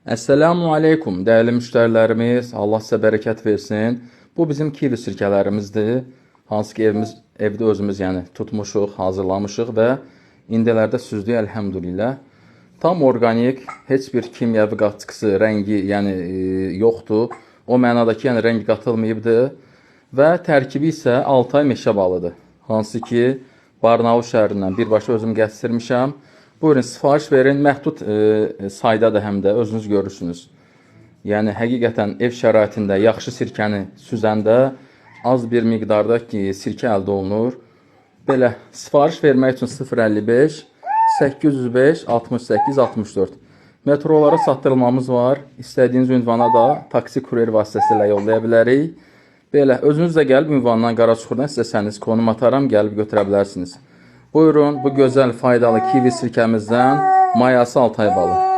Esselamu aleykum dəyərli müştərilərimiz, Allah sizə bərəkət versin. Bu bizim kivi sirkələrimizdir. Hansı ki evdə özümüz tutmuşuq, hazırlamışıq və indilərdə süzdük əlhəmdülillah. Tam organik, heç bir kimyəvi qatkısı, rəngi yoxdur. O mənada ki, rəng qatılmayıbdır və tərkibi isə Altay meşə balıdır. Hansı ki Barnaul şəhərindən birbaşa özüm gətirmişəm. Buyurun, sifariş verin, məhdud saydadır həm də, özünüz görürsünüz. Yəni, həqiqətən ev şəraitində yaxşı sirkəni süzəndə az bir miqdarda sirkə əldə olunur. Belə, sifariş vermək üçün 055 805 68 64 metrolara çatdırılmamız var. İstədiyiniz ünvana da taksi kuryer vasitəsilə yollaya bilərik. Belə, özünüz də gəlib ünvandan, Qaraçuxurdan istəsəniz konum ataram, gəlib götürə bilərsiniz. Buyurun, bu gözəl, faydalı kivi sirkəmizdən mayası Altay balı.